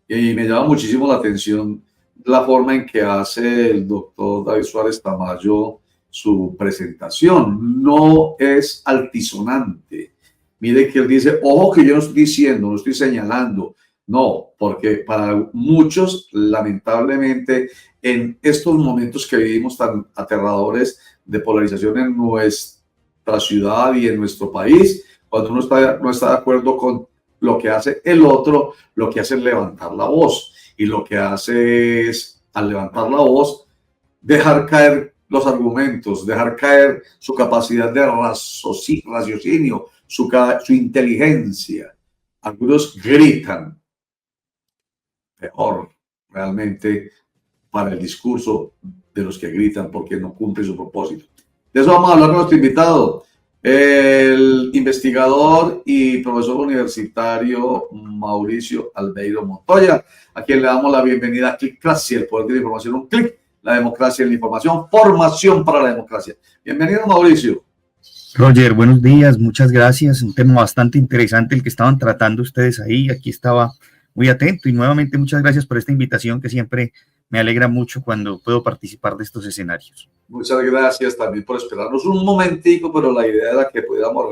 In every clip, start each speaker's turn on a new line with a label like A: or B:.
A: Y me llama muchísimo la atención la forma en que hace el doctor David Suárez Tamayo su presentación. No es altisonante. Mire que él dice, ojo que yo no estoy diciendo, no estoy señalando. No, porque para muchos, lamentablemente, en estos momentos que vivimos tan aterradores de polarización en nuestra ciudad y en nuestro país, cuando uno no está de acuerdo con lo que hace el otro, lo que hace es levantar la voz. Y lo que hace es, al levantar la voz, dejar caer los argumentos, dejar caer su capacidad de raciocinio, su inteligencia. Algunos gritan, peor realmente para el discurso de los que gritan porque no cumple su propósito. De eso vamos a hablar con nuestro invitado, el investigador y profesor universitario Mauricio Albeiro Montoya, a quien le damos la bienvenida a Clicracia, el poder de la información, un clic, la democracia en la información, formación para la democracia. Bienvenido, Mauricio.
B: Roger, buenos días, muchas gracias. Un tema bastante interesante el que estaban tratando ustedes ahí. Aquí estaba muy atento y nuevamente muchas gracias por esta invitación que siempre me alegra mucho cuando puedo participar de estos escenarios.
A: Muchas gracias también por esperarnos un momentico, pero la idea era que pudiéramos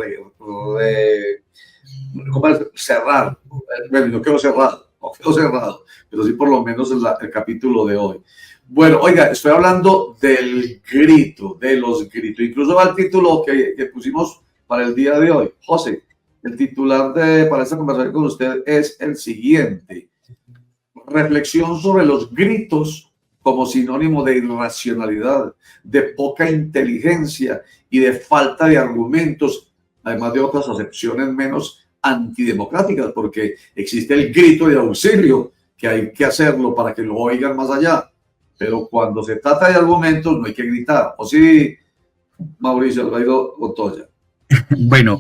A: cerrar. Bueno, no quedó cerrado, pero sí por lo menos el capítulo de hoy. Bueno, oiga, estoy hablando del grito, de los gritos. Incluso va el título que pusimos para el día de hoy. José, el titular para esta conversación con usted es el siguiente. Reflexión sobre los gritos como sinónimo de irracionalidad, de poca inteligencia y de falta de argumentos, además de otras acepciones menos antidemocráticas, porque existe el grito de auxilio, que hay que hacerlo para que lo oigan más allá. Pero cuando se trata de argumentos no hay que gritar. ¿O sí, Mauricio Albeiro Montoya?
B: Bueno,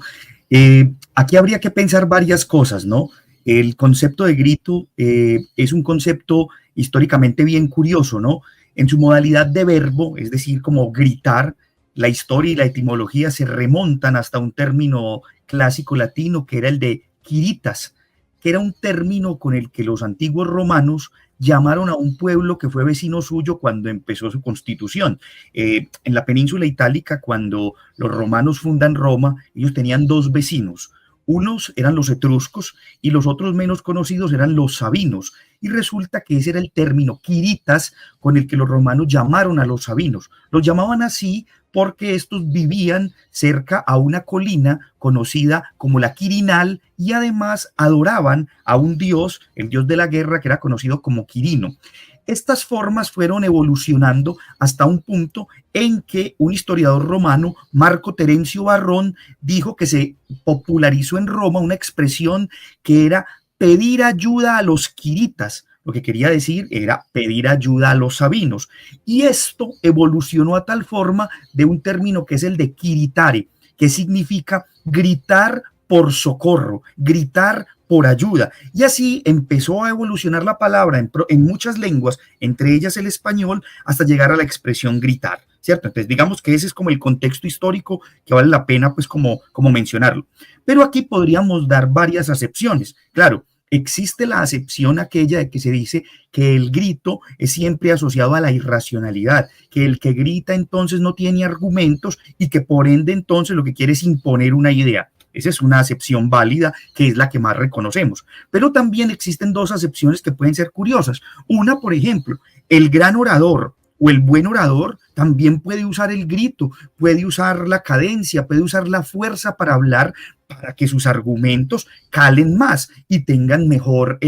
B: aquí habría que pensar varias cosas, ¿no? El concepto de grito es un concepto históricamente bien curioso, ¿no? En su modalidad de verbo, es decir, como gritar, la historia y la etimología se remontan hasta un término clásico latino que era el de quiritas, que era un término con el que los antiguos romanos llamaron a un pueblo que fue vecino suyo cuando empezó su constitución. En la península itálica, cuando los romanos fundan Roma, ellos tenían dos vecinos. Unos eran los etruscos y los otros menos conocidos eran los sabinos. Y resulta que ese era el término quiritas con el que los romanos llamaron a los sabinos. Los llamaban así porque estos vivían cerca a una colina conocida como la Quirinal y además adoraban a un dios, el dios de la guerra, que era conocido como Quirino. Estas formas fueron evolucionando hasta un punto en que un historiador romano, Marco Terencio Varrón, dijo que se popularizó en Roma una expresión que era pedir ayuda a los quiritas. Lo que quería decir era pedir ayuda a los sabinos. Y esto evolucionó a tal forma de un término que es el de quiritare, que significa gritar por socorro, gritar por ayuda. Y así empezó a evolucionar la palabra en muchas lenguas, entre ellas el español, hasta llegar a la expresión gritar, ¿cierto? Entonces, digamos que ese es como el contexto histórico que vale la pena, pues, como mencionarlo. Pero aquí podríamos dar varias acepciones. Claro, existe la acepción aquella de que se dice que el grito es siempre asociado a la irracionalidad, que el que grita entonces no tiene argumentos y que por ende entonces lo que quiere es imponer una idea. Esa es una acepción válida, que es la que más reconocemos. Pero también existen dos acepciones que pueden ser curiosas. Una, por ejemplo, el gran orador o el buen orador también puede usar el grito, puede usar la cadencia, puede usar la fuerza para hablar, para que sus argumentos calen más y tengan mejor,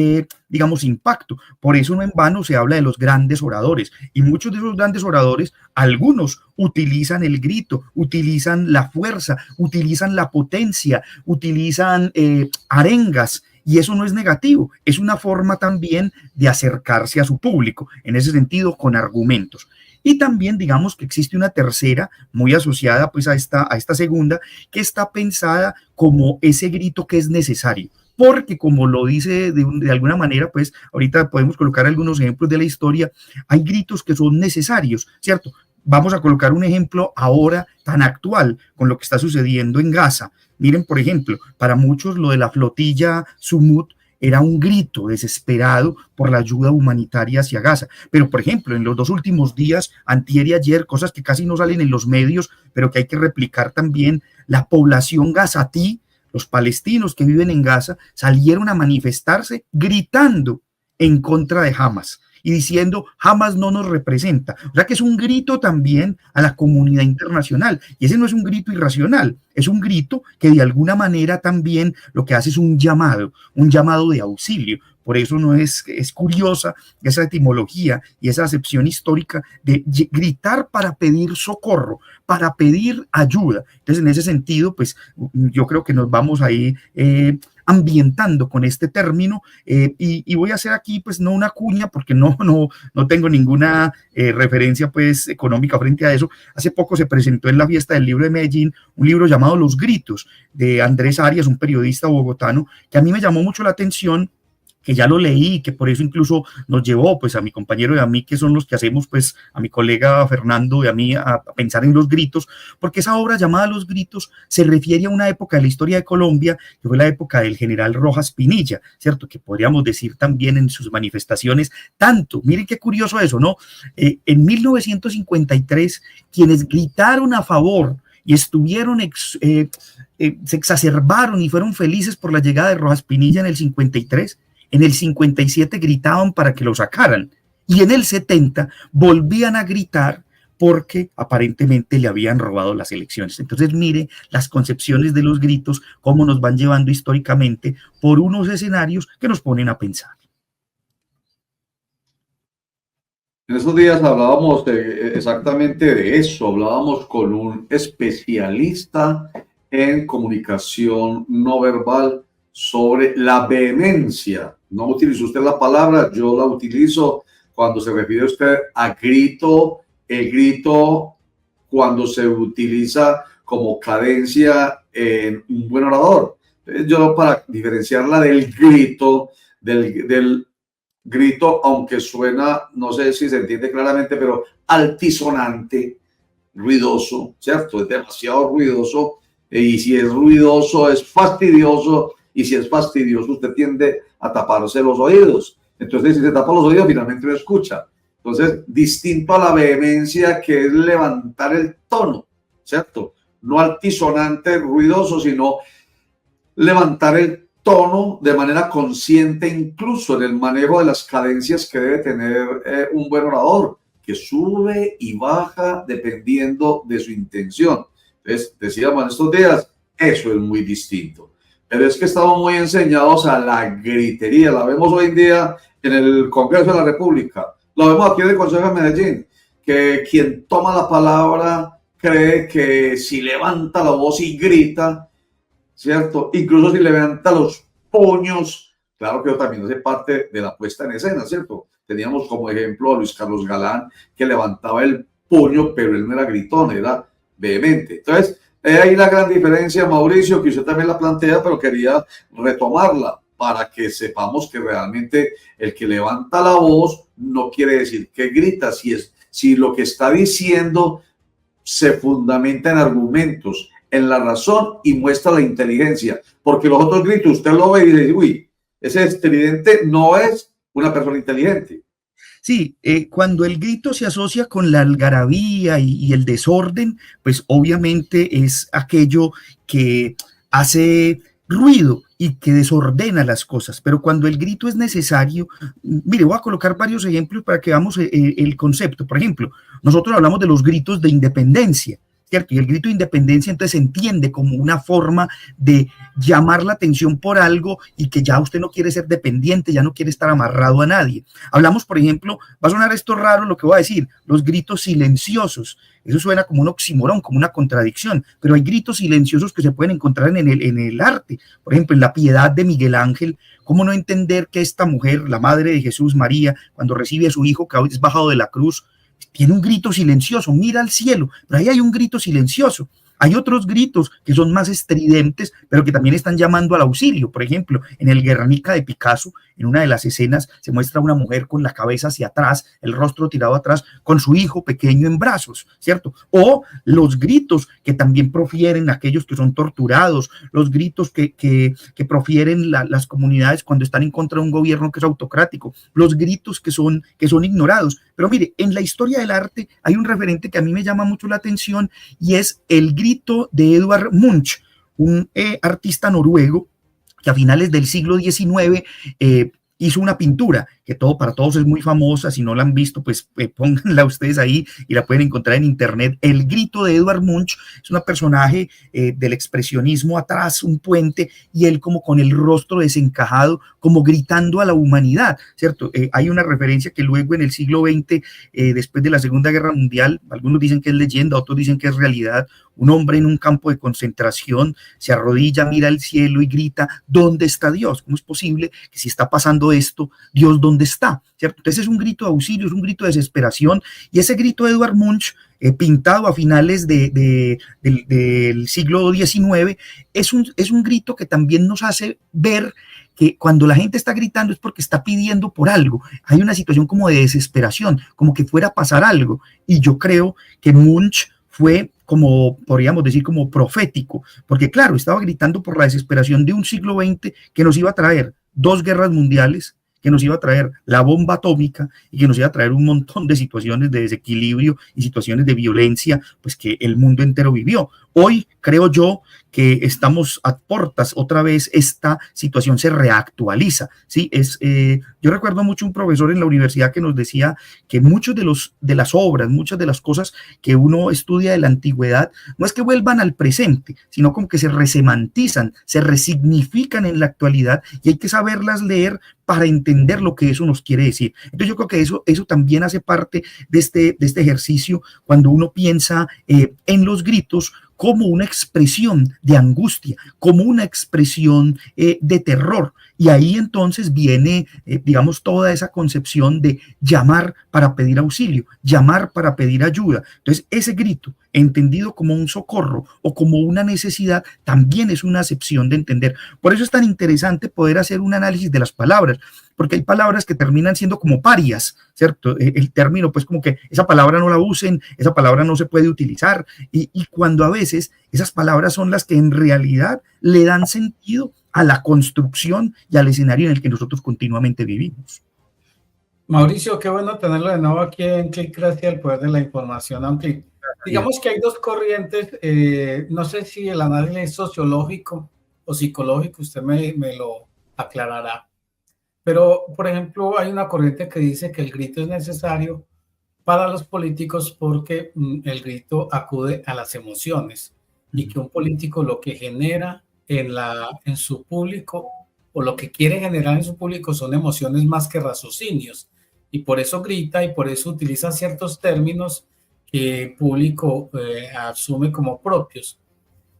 B: digamos, impacto. Por eso no en vano se habla de los grandes oradores, y muchos de esos grandes oradores, algunos utilizan el grito, utilizan la fuerza, utilizan la potencia, utilizan arengas. Y eso no es negativo, es una forma también de acercarse a su público, en ese sentido, con argumentos. Y también digamos que existe una tercera, muy asociada pues a esta segunda, que está pensada como ese grito que es necesario. Porque como lo dice de alguna manera, pues ahorita podemos colocar algunos ejemplos de la historia, hay gritos que son necesarios, ¿cierto? Vamos a colocar un ejemplo ahora tan actual con lo que está sucediendo en Gaza. Miren, por ejemplo, para muchos lo de la flotilla Sumut era un grito desesperado por la ayuda humanitaria hacia Gaza. Pero, por ejemplo, en los 2 últimos días, antier y ayer, cosas que casi no salen en los medios, pero que hay que replicar también, la población gazatí, los palestinos que viven en Gaza, salieron a manifestarse gritando en contra de Hamas y diciendo Hamas no nos representa. O sea que es un grito también a la comunidad internacional, y ese no es un grito irracional, es un grito que de alguna manera también lo que hace es un llamado de auxilio. Por eso no es curiosa esa etimología y esa acepción histórica de gritar para pedir socorro, para pedir ayuda. Entonces, en ese sentido, pues yo creo que nos vamos ahí ambientando con este término, y voy a hacer aquí pues no una cuña porque no tengo ninguna referencia pues económica frente a eso. Hace poco se presentó en la Fiesta del Libro de Medellín un libro llamado Los Gritos, de Andrés Arias, un periodista bogotano, que a mí me llamó mucho la atención, que ya lo leí y que por eso incluso nos llevó pues a mi compañero y a mí, que son los que hacemos pues a mi colega Fernando y a mí a pensar en Los Gritos, porque esa obra llamada Los Gritos se refiere a una época de la historia de Colombia que fue la época del general Rojas Pinilla, ¿cierto? Que podríamos decir también en sus manifestaciones tanto, miren qué curioso eso, ¿no? En 1953 quienes gritaron a favor y estuvieron se exacerbaron y fueron felices por la llegada de Rojas Pinilla en el 53, en el 57 gritaban para que lo sacaran, y en el 70 volvían a gritar porque aparentemente le habían robado las elecciones. Entonces mire las concepciones de los gritos, cómo nos van llevando históricamente por unos escenarios que nos ponen a pensar.
A: En esos días hablábamos exactamente de eso, hablábamos con un especialista en comunicación no verbal sobre la vehemencia. No utilizó usted la palabra, yo la utilizo cuando se refiere usted a grito, el grito cuando se utiliza como cadencia en un buen orador. Yo, para diferenciarla del grito, del grito, aunque suena, no sé si se entiende claramente, pero altisonante, ruidoso, ¿cierto? Es demasiado ruidoso, y si es ruidoso es fastidioso, y si es fastidioso usted tiende a taparse los oídos. Entonces, si se tapa los oídos, finalmente no escucha. Entonces, distinto a la vehemencia, que es levantar el tono, ¿cierto? No altisonante, ruidoso, sino levantar el tono de manera consciente, incluso en el manejo de las cadencias que debe tener un buen orador, que sube y baja dependiendo de su intención. Entonces, decíamos en estos días, eso es muy distinto. Pero es que estamos muy enseñados a la gritería. La vemos hoy en día en el Congreso de la República. La vemos aquí en el Consejo de Medellín, que quien toma la palabra cree que si levanta la voz y grita, ¿cierto? Incluso si levanta los puños, claro que también hace parte de la puesta en escena, ¿cierto? Teníamos como ejemplo a Luis Carlos Galán, que levantaba el puño, pero él no era gritón, era vehemente. Entonces, ahí la gran diferencia, Mauricio, que usted también la plantea, pero quería retomarla para que sepamos que realmente el que levanta la voz no quiere decir que grita, si lo que está diciendo se fundamenta en argumentos, en la razón, y muestra la inteligencia, porque los otros gritos usted lo ve y dice, uy, ese estridente no es una persona inteligente.
B: Sí, cuando el grito se asocia con la algarabía y el desorden, pues obviamente es aquello que hace ruido y que desordena las cosas, pero cuando el grito es necesario, mire, voy a colocar varios ejemplos para que veamos el concepto. Por ejemplo, nosotros hablamos de los gritos de independencia, ¿cierto? Y el grito de independencia entonces se entiende como una forma de llamar la atención por algo y que ya usted no quiere ser dependiente, ya no quiere estar amarrado a nadie. Hablamos, por ejemplo, va a sonar esto raro lo que voy a decir, los gritos silenciosos. Eso suena como un oxímoron, como una contradicción, pero hay gritos silenciosos que se pueden encontrar en el arte. Por ejemplo, en la Piedad de Miguel Ángel, ¿cómo no entender que esta mujer, la madre de Jesús, María, cuando recibe a su hijo que es bajado de la cruz, tiene un grito silencioso, mira al cielo, pero ahí hay un grito silencioso? Hay otros gritos que son más estridentes, pero que también están llamando al auxilio. Por ejemplo, en el Guernica de Picasso, en una de las escenas se muestra a una mujer con la cabeza hacia atrás, el rostro tirado atrás, con su hijo pequeño en brazos, ¿cierto? O los gritos que también profieren aquellos que son torturados, los gritos que profieren las comunidades cuando están en contra de un gobierno que es autocrático, los gritos que son ignorados. Pero mire, en la historia del arte hay un referente que a mí me llama mucho la atención y es el grito de Edvard Munch, un artista noruego que a finales del siglo XIX hizo una pintura que para todos es muy famosa. Si no la han visto, pues pónganla ustedes ahí y la pueden encontrar en internet. El grito de Edvard Munch es un personaje del expresionismo atrás, un puente, y él como con el rostro desencajado, como gritando a la humanidad, ¿cierto? Hay una referencia que luego en el siglo XX, después de la Segunda Guerra Mundial, algunos dicen que es leyenda, otros dicen que es realidad. Un hombre en un campo de concentración se arrodilla, mira al cielo y grita: ¿dónde está Dios? ¿Cómo es posible que si está pasando esto, Dios dónde está? ¿Cierto? Entonces es un grito de auxilio, es un grito de desesperación, y ese grito de Edvard Munch, pintado a finales del siglo XIX, es un grito que también nos hace ver que cuando la gente está gritando es porque está pidiendo por algo. Hay una situación como de desesperación, como que fuera a pasar algo, y yo creo que Munch fue, como podríamos decir, como profético, porque claro, estaba gritando por la desesperación de un siglo XX que nos iba a traer 2 guerras mundiales, que nos iba a traer la bomba atómica y que nos iba a traer un montón de situaciones de desequilibrio y situaciones de violencia, pues que el mundo entero vivió. Hoy creo yo que estamos a puertas, otra vez esta situación se reactualiza, ¿sí? Yo recuerdo mucho un profesor en la universidad que nos decía que muchas de las obras, muchas de las cosas que uno estudia de la antigüedad, no es que vuelvan al presente, sino como que se resemantizan, se resignifican en la actualidad, y hay que saberlas leer para entender lo que eso nos quiere decir. Entonces yo creo que eso también hace parte de este ejercicio, cuando uno piensa en los gritos como una expresión de angustia, como una expresión de terror. Y ahí entonces viene, digamos, toda esa concepción de llamar para pedir auxilio, llamar para pedir ayuda. Entonces, ese grito, entendido como un socorro o como una necesidad, también es una acepción de entender. Por eso es tan interesante poder hacer un análisis de las palabras, porque hay palabras que terminan siendo como parias, ¿cierto? El término, pues como que esa palabra no la usen, esa palabra no se puede utilizar, y cuando a veces esas palabras son las que en realidad le dan sentido a la construcción y al escenario en el que nosotros continuamente vivimos.
C: Mauricio, qué bueno tenerlo de nuevo aquí en Clic, gracias al poder de la información. Aunque digamos que hay 2 corrientes, no sé si el análisis sociológico o psicológico, usted me lo aclarará. Pero, por ejemplo, hay una corriente que dice que el grito es necesario para los políticos porque el grito acude a las emociones, y que un político lo que genera en su público, o lo que quiere generar en su público, son emociones más que raciocinios, y por eso grita y por eso utiliza ciertos términos que el público asume como propios.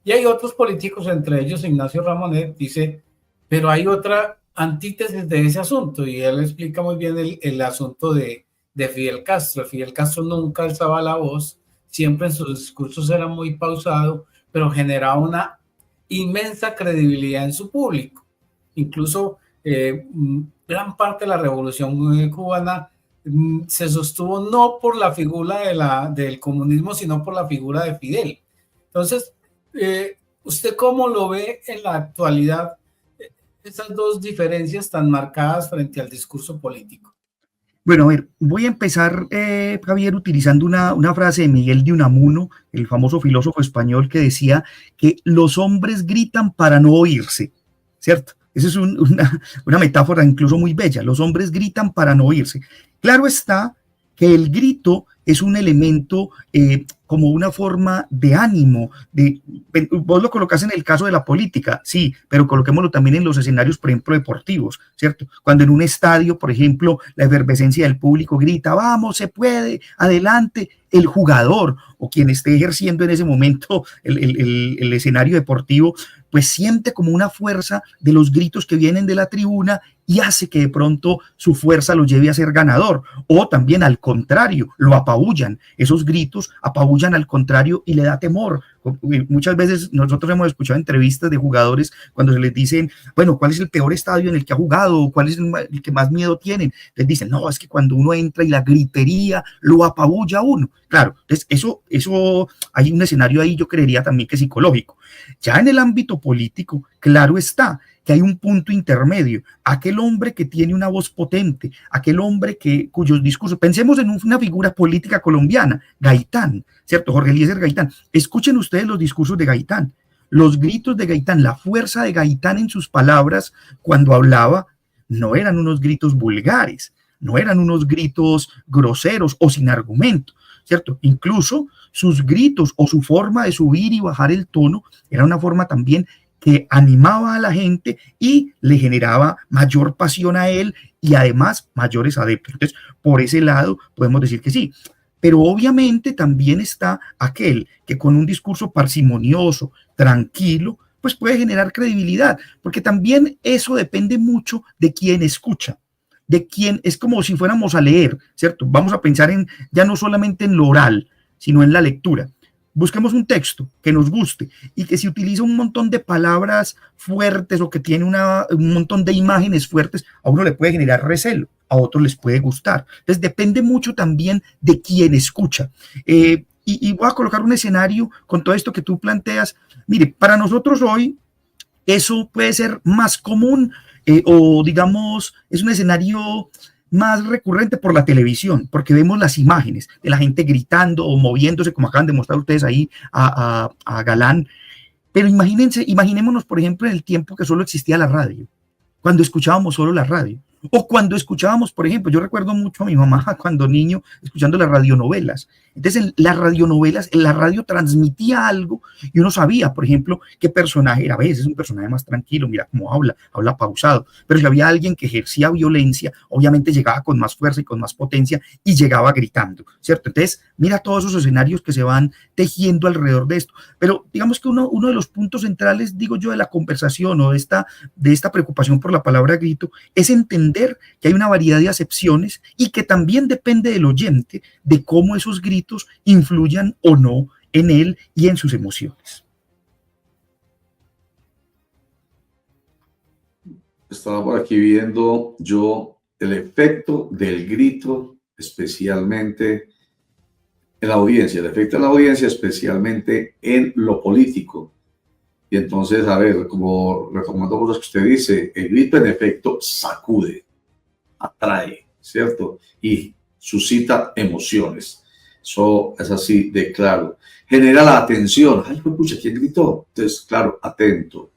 C: Y hay otros políticos, entre ellos Ignacio Ramonet, dice, pero hay otra antítesis de ese asunto, y él explica muy bien el asunto de Fidel Castro. Fidel Castro nunca alzaba la voz, siempre en sus discursos era muy pausado, pero generaba una inmensa credibilidad en su público. Incluso gran parte de la revolución cubana se sostuvo no por la figura del comunismo, sino por la figura de Fidel. Entonces, ¿usted cómo lo ve en la actualidad, esas 2 diferencias tan marcadas frente al discurso político?
B: Bueno, a ver, voy a empezar, Javier, utilizando una frase de Miguel de Unamuno, el famoso filósofo español, que decía que los hombres gritan para no oírse, ¿cierto? Esa es una metáfora incluso muy bella. Los hombres gritan para no oírse. Claro está que el grito es un elemento como una forma de ánimo. Vos lo colocás en el caso de la política, sí, pero coloquémoslo también en los escenarios, por ejemplo, deportivos, ¿cierto? Cuando en un estadio, por ejemplo, la efervescencia del público grita, vamos, se puede, adelante, el jugador o quien esté ejerciendo en ese momento el escenario deportivo, pues siente como una fuerza de los gritos que vienen de la tribuna y hace que de pronto su fuerza lo lleve a ser ganador, o también al contrario, lo apabullan, esos gritos apabullan al contrario y le da temor. Muchas veces nosotros hemos escuchado entrevistas de jugadores cuando se les dicen, bueno, ¿cuál es el peor estadio en el que ha jugado? ¿Cuál es el que más miedo tienen? Les dicen, no, es que cuando uno entra y la gritería lo apabulla a uno. Claro, entonces eso hay un escenario ahí, yo creería también que psicológico. Ya en el ámbito político, claro está que hay un punto intermedio, aquel hombre que tiene una voz potente, aquel hombre cuyos discursos, pensemos en una figura política colombiana, Gaitán, ¿cierto? Jorge Eliezer Gaitán. Escuchen ustedes los discursos de Gaitán, los gritos de Gaitán, la fuerza de Gaitán en sus palabras cuando hablaba, no eran unos gritos vulgares, no eran unos gritos groseros o sin argumento, ¿cierto? Incluso sus gritos o su forma de subir y bajar el tono era una forma también que animaba a la gente y le generaba mayor pasión a él y además mayores adeptos. Entonces, por ese lado podemos decir que sí. Pero obviamente también está aquel que con un discurso parsimonioso, tranquilo, pues puede generar credibilidad, porque también eso depende mucho de quien escucha, de quien es como si fuéramos a leer, ¿cierto? Vamos a pensar ya no solamente en lo oral, sino en la lectura. Busquemos un texto que nos guste y que si utiliza un montón de palabras fuertes o que tiene un montón de imágenes fuertes, a uno le puede generar recelo, a otros les puede gustar. Entonces depende mucho también de quién escucha. Y voy a colocar un escenario con todo esto que tú planteas. Mire, para nosotros hoy eso puede ser más común o digamos es un escenario más recurrente por la televisión, porque vemos las imágenes de la gente gritando o moviéndose, como acaban de mostrar ustedes ahí a Galán. Pero imaginémonos, por ejemplo, en el tiempo que solo existía la radio, cuando escuchábamos solo la radio, o cuando escuchábamos, por ejemplo, yo recuerdo mucho a mi mamá cuando niño escuchando las radionovelas. Entonces, en las radionovelas, en la radio transmitía algo y uno sabía, por ejemplo, qué personaje era. A veces es un personaje más tranquilo, mira cómo habla pausado. Pero si había alguien que ejercía violencia, obviamente llegaba con más fuerza y con más potencia y llegaba gritando, ¿cierto? Entonces, mira todos esos escenarios que se van tejiendo alrededor de esto. Pero digamos que uno de los puntos centrales, digo yo, de la conversación o de esta preocupación por la palabra grito es entender que hay una variedad de acepciones y que también depende del oyente de cómo esos gritos influyan o no en él y en sus emociones.
A: Estaba por aquí viendo yo el efecto del grito, especialmente en la audiencia, el efecto de la audiencia, especialmente en lo político. Y entonces, a ver, como retomando cosas que usted dice, el grito en efecto sacude, atrae, ¿cierto? Y suscita emociones. Eso es así de claro. Genera la atención. Ay, pucha, ¿quién gritó? Entonces, claro, atento.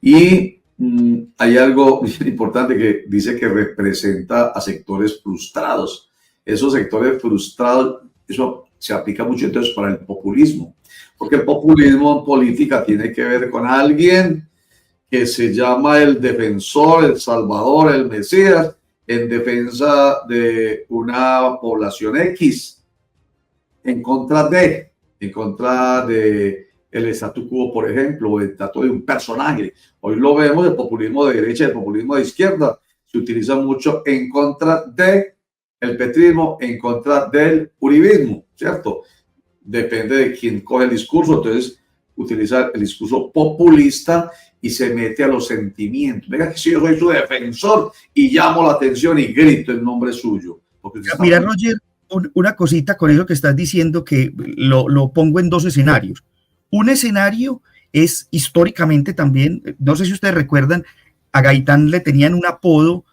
A: Y hay algo bien importante que dice que representa a sectores frustrados. Esos sectores frustrados, eso se aplica mucho entonces para el populismo. Porque el populismo en política tiene que ver con alguien que se llama el defensor, el salvador, el mesías, en defensa de una población X, en contra de el statu quo, por ejemplo, o el trato de un personaje. Hoy lo vemos, el populismo de derecha, el populismo de izquierda, se utiliza mucho en contra de el petrismo, en contra del uribismo, ¿cierto? Depende de quién coge el discurso, entonces utiliza el discurso populista y se mete a los sentimientos. Venga, que si yo soy su defensor y llamo la atención y grito el nombre suyo.
B: Mira, Roger, una cosita con eso que estás diciendo que lo pongo en dos escenarios. Un escenario es históricamente también, no sé si ustedes recuerdan, a Gaitán le tenían un apodo,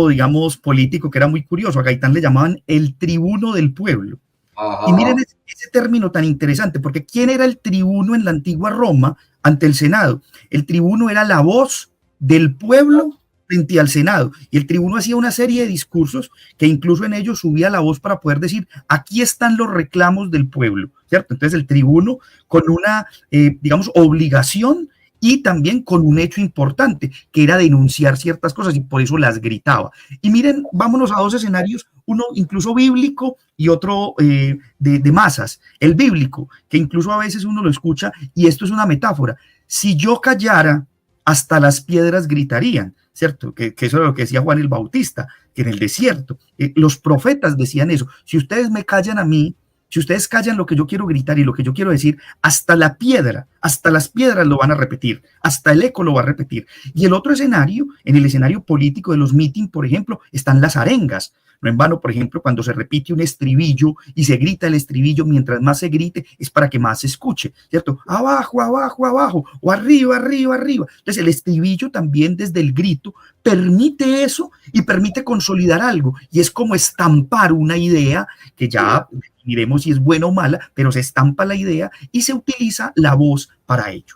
B: digamos, político que era muy curioso. A Gaitán le llamaban el tribuno del pueblo. Ajá. Y miren ese término tan interesante, porque ¿quién era el tribuno en la antigua Roma ante el Senado? El tribuno era la voz del pueblo frente al Senado, y el tribuno hacía una serie de discursos que incluso en ellos subía la voz para poder decir, aquí están los reclamos del pueblo, ¿cierto? Entonces el tribuno con una, digamos, obligación y también con un hecho importante, que era denunciar ciertas cosas y por eso las gritaba. Y miren, vámonos a dos escenarios, uno incluso bíblico y otro de masas. El bíblico, que incluso a veces uno lo escucha, y esto es una metáfora. Si yo callara, hasta las piedras gritarían. ¿cierto? Que eso es lo que decía Juan el Bautista, que en el desierto, los profetas decían eso, si ustedes me callan a mí, si ustedes callan lo que yo quiero gritar y lo que yo quiero decir, hasta la piedra, hasta las piedras lo van a repetir, hasta el eco lo va a repetir. Y el otro escenario, en el escenario político de los mítines, por ejemplo, están las arengas. No en vano, por ejemplo, cuando se repite un estribillo y se grita el estribillo, mientras más se grite es para que más se escuche, ¿cierto? Abajo, abajo, abajo, o arriba, arriba, arriba. Entonces el estribillo también desde el grito permite eso y permite consolidar algo. Y es como estampar una idea que ya diremos si es buena o mala, pero se estampa la idea y se utiliza la voz para ello.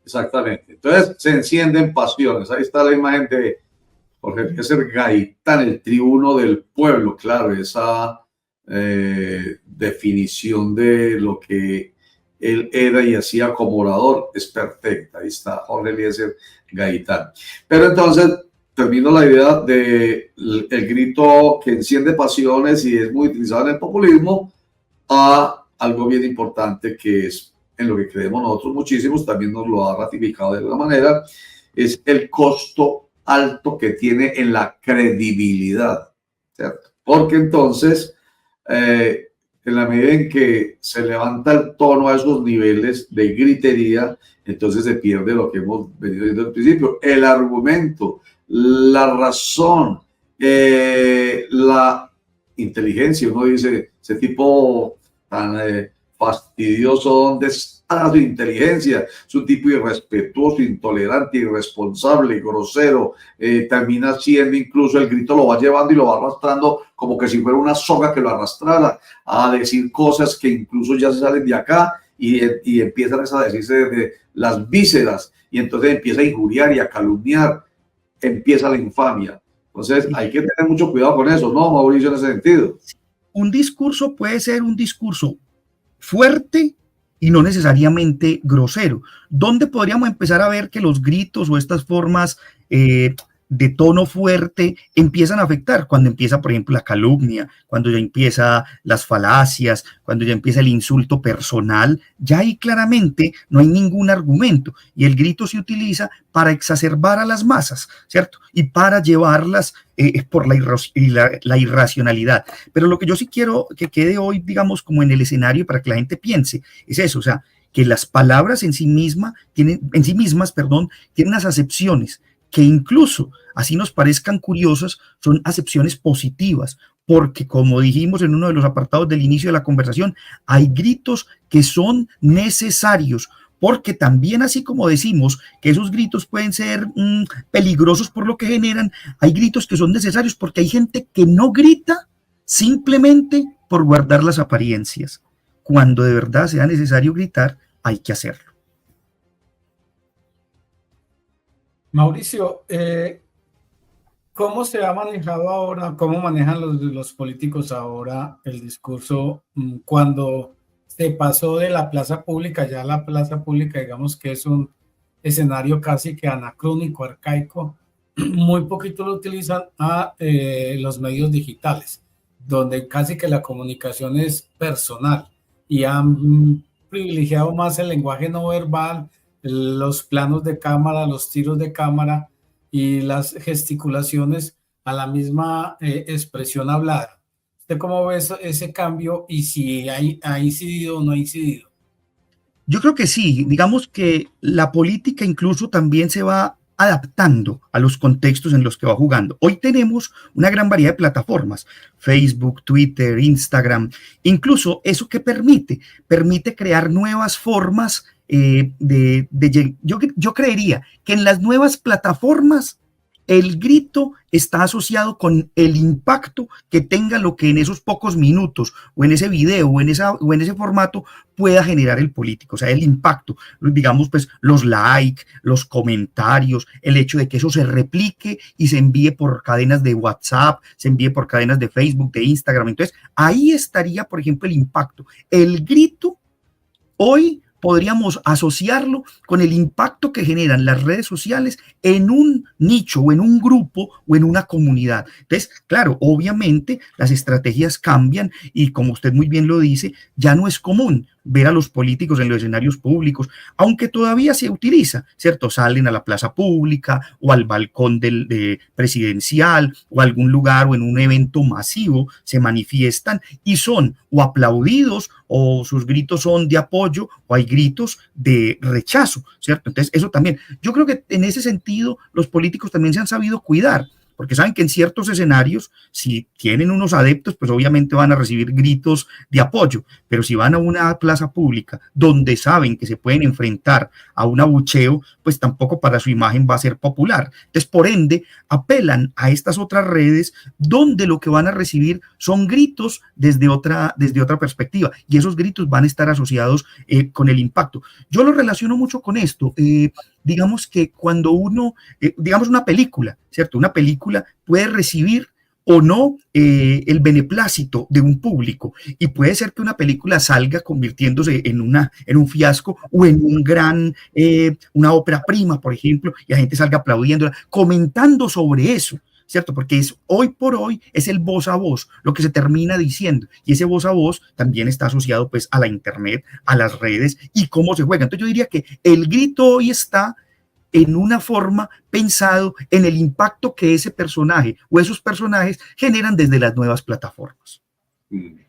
A: Exactamente. Entonces se encienden pasiones. Ahí está la imagen de Jorge Eliezer Gaitán, el tribuno del pueblo, claro, esa definición de lo que él era y hacía como orador es perfecta. Ahí está Jorge Eliezer Gaitán. Pero entonces termino la idea de el grito que enciende pasiones y es muy utilizado en el populismo a algo bien importante que es en lo que creemos nosotros muchísimos, también nos lo ha ratificado de alguna manera, es el costo alto que tiene en la credibilidad, ¿cierto? Porque entonces, en la medida en que se levanta el tono a esos niveles de gritería, entonces se pierde lo que hemos venido diciendo al principio, el argumento, la razón, la inteligencia. Uno dice, ese tipo tan fastidioso, ¿dónde está su inteligencia? Es un tipo irrespetuoso, intolerante, irresponsable, grosero, termina siendo, incluso el grito lo va llevando y lo va arrastrando como que si fuera una soga que lo arrastrara a decir cosas que incluso ya se salen de acá y empiezan a decirse de las vísceras y entonces empieza a injuriar y a calumniar, empieza la infamia. Entonces hay que tener mucho cuidado con eso, ¿no, Mauricio, en ese sentido?
B: Un discurso puede ser un discurso fuerte y no necesariamente grosero. ¿Dónde podríamos empezar a ver que los gritos o estas formas de tono fuerte empiezan a afectar? Cuando empieza, por ejemplo, la calumnia, cuando ya empieza las falacias, cuando ya empieza el insulto personal, ya ahí claramente no hay ningún argumento y el grito se utiliza para exacerbar a las masas, ¿cierto? Y para llevarlas por la irracionalidad. Pero lo que yo sí quiero que quede hoy, digamos, como en el escenario para que la gente piense, es eso, o sea, que las palabras en sí mismas tienen unas acepciones que incluso, así nos parezcan curiosas, son acepciones positivas, porque como dijimos en uno de los apartados del inicio de la conversación, hay gritos que son necesarios, porque también así como decimos que esos gritos pueden ser peligrosos por lo que generan, hay gritos que son necesarios porque hay gente que no grita simplemente por guardar las apariencias. Cuando de verdad sea necesario gritar, hay que hacerlo.
C: Mauricio, ¿cómo se ha manejado ahora, cómo manejan los políticos ahora el discurso cuando se pasó de la plaza pública? Ya la plaza pública, digamos que es un escenario casi que anacrónico, arcaico, muy poquito lo utilizan a los medios digitales, donde casi que la comunicación es personal y han privilegiado más el lenguaje no verbal, los planos de cámara, los tiros de cámara y las gesticulaciones a la misma expresión hablada. ¿Usted cómo ve ese cambio y si ha incidido o no ha incidido?
B: Yo creo que sí, digamos que la política incluso también se va adaptando a los contextos en los que va jugando. Hoy tenemos una gran variedad de plataformas, Facebook, Twitter, Instagram, incluso eso que permite crear nuevas formas yo creería que en las nuevas plataformas el grito está asociado con el impacto que tenga lo que en esos pocos minutos o en ese video o en ese formato pueda generar el político, o sea, el impacto, digamos, pues los likes, los comentarios, el hecho de que eso se replique y se envíe por cadenas de WhatsApp, se envíe por cadenas de Facebook, de Instagram. Entonces, ahí estaría, por ejemplo, el impacto. El grito hoy podríamos asociarlo con el impacto que generan las redes sociales en un nicho o en un grupo o en una comunidad. Entonces, claro, obviamente las estrategias cambian y como usted muy bien lo dice, ya no es común ver a los políticos en los escenarios públicos, aunque todavía se utiliza, ¿cierto? Salen a la plaza pública o al balcón presidencial o a algún lugar o en un evento masivo, se manifiestan y son o aplaudidos o sus gritos son de apoyo o hay gritos de rechazo, ¿cierto? Entonces, eso también, yo creo que en ese sentido los políticos también se han sabido cuidar, porque saben que en ciertos escenarios, si tienen unos adeptos, pues obviamente van a recibir gritos de apoyo, pero si van a una plaza pública donde saben que se pueden enfrentar a un abucheo, pues tampoco para su imagen va a ser popular. Entonces, por ende, apelan a estas otras redes donde lo que van a recibir son gritos desde otra perspectiva, y esos gritos van a estar asociados con el impacto. Yo lo relaciono mucho con esto. Digamos que cuando uno, digamos una película, ¿cierto? Una película puede recibir o no el beneplácito de un público, y puede ser que una película salga convirtiéndose en un fiasco o en una ópera prima, por ejemplo, y la gente salga aplaudiéndola, comentando sobre eso, ¿cierto? Porque hoy por hoy es el voz a voz lo que se termina diciendo, y ese voz a voz también está asociado pues a la internet, a las redes y cómo se juega. Entonces yo diría que el grito hoy está en una forma pensado en el impacto que ese personaje o esos personajes generan desde las nuevas plataformas.
A: En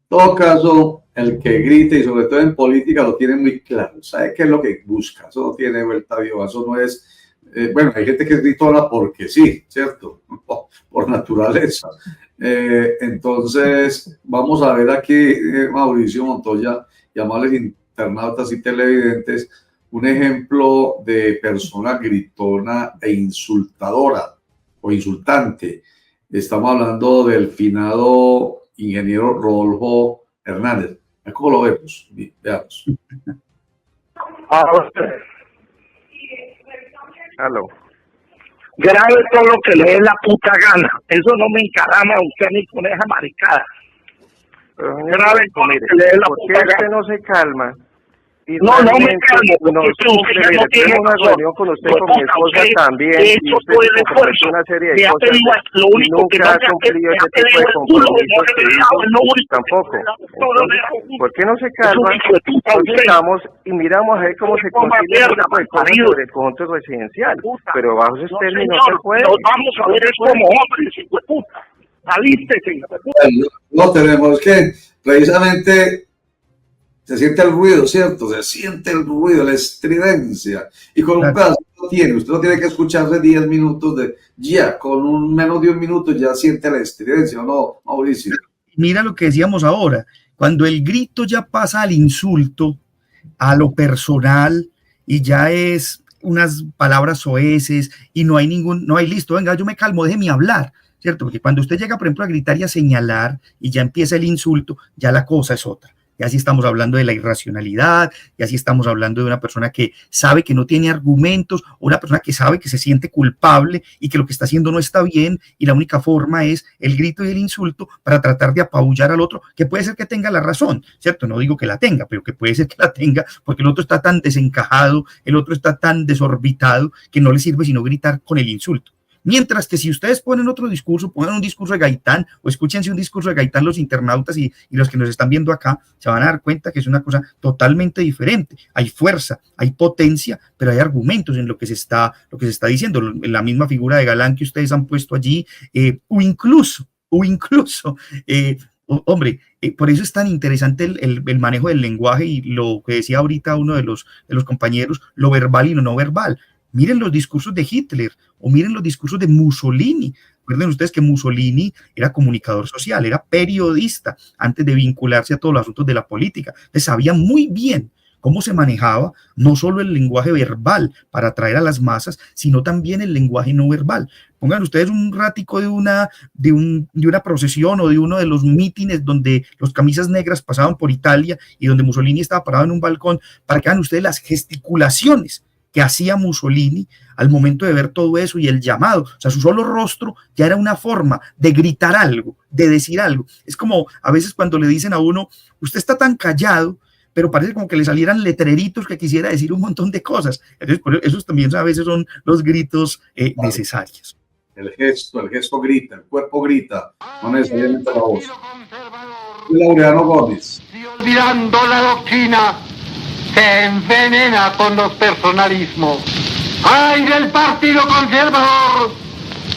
A: todo caso, el que grite, y sobre todo en política, lo tiene muy claro, sabe qué es lo que busca, eso no tiene vuelta viva, eso no es... bueno, hay gente que es gritona porque sí, ¿cierto? Por naturaleza. Entonces, vamos a ver aquí, Mauricio Montoya, y amables internautas y televidentes, un ejemplo de persona gritona e insultadora o insultante. Estamos hablando del finado ingeniero Rodolfo Hernández. ¿Cómo lo vemos? Veamos.
D: Aló. Grabe todo lo que le dé la puta gana. Eso no me encarama a usted ni con esa maricada. Grabe todo lo que le dé la puta gana. ¿Por qué usted no se calma? No me calmo, porque usted no tiene una reunión con usted, con mi esposa también, y usted comprometió una serie de cosas y nunca ha cumplido ese tipo de compromisos que hizo tampoco. Entonces, ¿por qué no se calma? Entonces y miramos a ver cómo se consigue un tipo de cosas sobre el conjunto residencial, pero bajo esos términos no se puede. Nos vamos a ver es como hombres, hijo de puta. Alístese.
A: No tenemos que, precisamente, se siente el ruido, ¿cierto? Se siente el ruido, la estridencia. Y con un pedazo usted no tiene que escucharse 10 minutos con menos de un minuto ya siente la estridencia, ¿no, Mauricio?
B: Mira lo que decíamos ahora, cuando el grito ya pasa al insulto, a lo personal, y ya es unas palabras soeces, y no hay listo, venga, yo me calmo, déjeme hablar, ¿cierto? Porque cuando usted llega, por ejemplo, a gritar y a señalar, y ya empieza el insulto, ya la cosa es otra. Y así estamos hablando de la irracionalidad, y así estamos hablando de una persona que sabe que no tiene argumentos, o una persona que sabe que se siente culpable y que lo que está haciendo no está bien, y la única forma es el grito y el insulto para tratar de apabullar al otro, que puede ser que tenga la razón, ¿cierto? No digo que la tenga, pero que puede ser que la tenga, porque el otro está tan desencajado, el otro está tan desorbitado, que no le sirve sino gritar con el insulto. Mientras que si ustedes ponen otro discurso, pongan un discurso de Gaitán o escúchense un discurso de Gaitán, los internautas y los que nos están viendo acá, se van a dar cuenta que es una cosa totalmente diferente. Hay fuerza, hay potencia, pero hay argumentos en lo que se está diciendo. La misma figura de Galán que ustedes han puesto allí, o incluso, hombre, por eso es tan interesante el manejo del lenguaje y lo que decía ahorita uno de los compañeros, lo verbal y lo no verbal. Miren los discursos de Hitler o miren los discursos de Mussolini. Recuerden ustedes que Mussolini era comunicador social, era periodista antes de vincularse a todos los asuntos de la política. Entonces sabía muy bien cómo se manejaba no solo el lenguaje verbal para atraer a las masas, sino también el lenguaje no verbal. Pongan ustedes un ratico de una procesión o de uno de los mítines donde los camisas negras pasaban por Italia y donde Mussolini estaba parado en un balcón, para que vean ustedes las gesticulaciones que hacía Mussolini al momento de ver todo eso y el llamado. O sea, su solo rostro ya era una forma de gritar algo, de decir algo. Es como a veces cuando le dicen a uno, usted está tan callado, pero parece como que le salieran letreritos que quisiera decir un montón de cosas. Entonces, esos también a veces son los gritos necesarios.
A: El gesto grita, el cuerpo grita, no necesariamente la voz. Laureano Gómez.
E: olvidando la doctrina, se envenena con los personalismos. ¡Ay del Partido Conservador!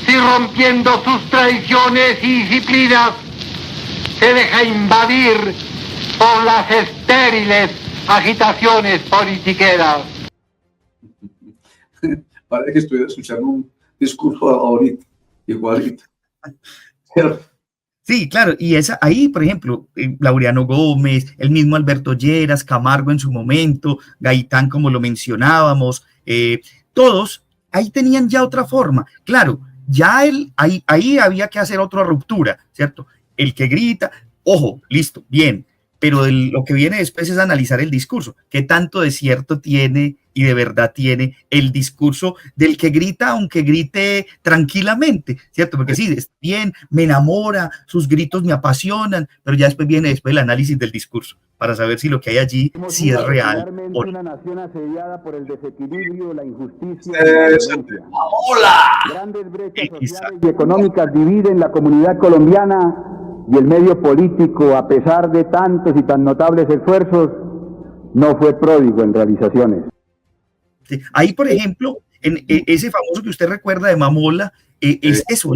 E: Si rompiendo sus tradiciones y disciplinas se deja invadir por las estériles agitaciones politiqueras.
A: Parece que estoy escuchando un discurso ahorita, igualito.
B: Sí, claro, y ahí, por ejemplo, Laureano Gómez, el mismo Alberto Lleras, Camargo en su momento, Gaitán, como lo mencionábamos, todos ahí tenían ya otra forma. Claro, ya ahí había que hacer otra ruptura, ¿cierto? El que grita, ojo, listo, bien, pero lo que viene después es analizar el discurso, qué tanto de cierto tiene y de verdad tiene el discurso del que grita, aunque grite tranquilamente, ¿cierto? Porque sí, está bien, me enamora, sus gritos me apasionan, pero ya después viene el análisis del discurso para saber si lo que hay allí sí es real o no.
F: Una nación asediada por el desequilibrio, la injusticia
A: ¡Hola!
F: Grandes brechas sociales y económicas dividen la comunidad colombiana y el medio político, a pesar de tantos y tan notables esfuerzos, no fue pródigo en realizaciones.
B: Sí. Ahí, por ejemplo, en ese famoso que usted recuerda de Mamola, es eso,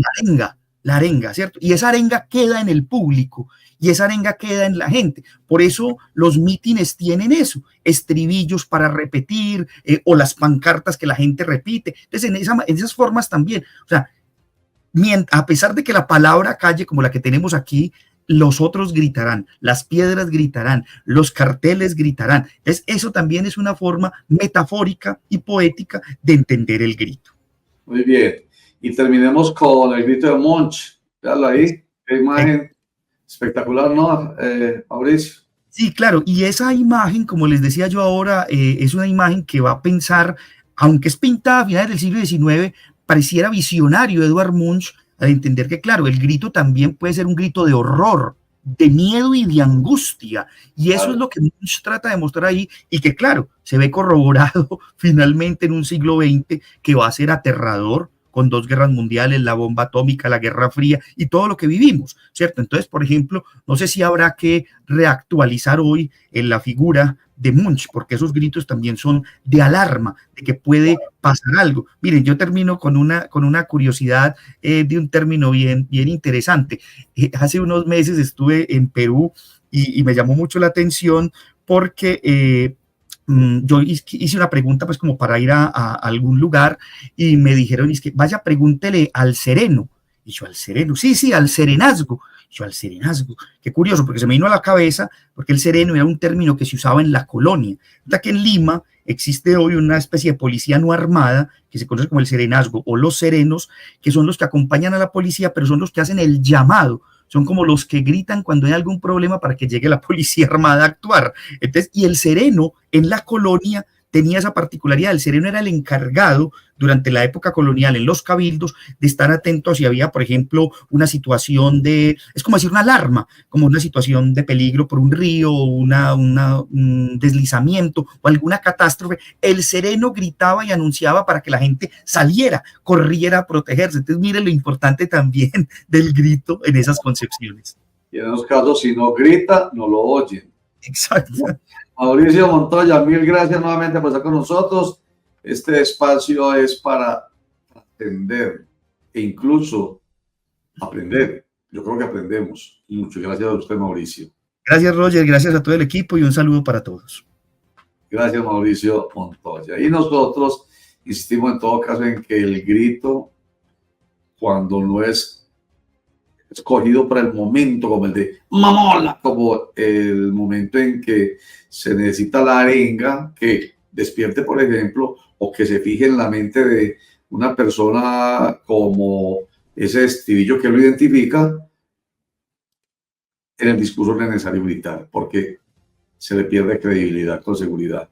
B: la arenga, ¿cierto? Y esa arenga queda en el público y esa arenga queda en la gente. Por eso los mítines tienen eso, estribillos para repetir o las pancartas que la gente repite. Entonces, en esas formas también, o sea, a pesar de que la palabra calle, como la que tenemos aquí, los otros gritarán, las piedras gritarán, los carteles gritarán. Entonces, eso también es una forma metafórica y poética de entender el grito.
A: Muy bien. Y terminemos con el grito de Monch. Véalo ahí. Qué imagen espectacular, ¿no, Mauricio?
B: Sí, claro. Y esa imagen, como les decía yo ahora, es una imagen que va a pensar, aunque es pintada a finales del siglo XIX, pareciera visionario Edvard Munch al entender que, claro, el grito también puede ser un grito de horror, de miedo y de angustia. Y eso es lo que Munch trata de mostrar ahí y que, claro, se ve corroborado finalmente en un siglo XX que va a ser aterrador con 2 guerras mundiales, la bomba atómica, la Guerra Fría y todo lo que vivimos, ¿cierto? Entonces, por ejemplo, no sé si habrá que reactualizar hoy en la figura de Munch, porque esos gritos también son de alarma, de que puede pasar algo. Miren, yo termino con una curiosidad de un término bien interesante. Hace unos meses estuve en Perú y me llamó mucho la atención porque yo hice una pregunta pues como para ir a algún lugar y me dijeron, es que vaya, pregúntele al sereno. Y yo, al sereno, sí, al serenazgo. Yo, al serenazgo, qué curioso, porque se me vino a la cabeza, porque el sereno era un término que se usaba en la colonia. Ya que en Lima existe hoy una especie de policía no armada, que se conoce como el serenazgo o los serenos, que son los que acompañan a la policía, pero son los que hacen el llamado. Son como los que gritan cuando hay algún problema para que llegue la policía armada a actuar. Entonces, y el sereno en la colonia tenía esa particularidad. El sereno era el encargado durante la época colonial en los cabildos de estar atento si había, por ejemplo, una situación es como decir una alarma, como una situación de peligro por un río, un deslizamiento o alguna catástrofe. El sereno gritaba y anunciaba para que la gente saliera, corriera a protegerse. Entonces, mire lo importante también del grito en esas concepciones.
A: Y en esos casos, si no grita, no lo oyen.
B: Exacto.
A: Mauricio Montoya, mil gracias nuevamente por estar con nosotros. Este espacio es para atender e incluso aprender. Yo creo que aprendemos mucho. Gracias a usted, Mauricio.
B: Gracias, Roger. Gracias a todo el equipo y un saludo para todos.
A: Gracias, Mauricio Montoya. Y nosotros insistimos en todo caso en que el grito, cuando no es escogido para el momento como el de Mamola, como el momento en que se necesita la arenga que despierte, por ejemplo, o que se fije en la mente de una persona como ese estribillo que lo identifica, en el discurso es necesario gritar, porque se le pierde credibilidad con seguridad.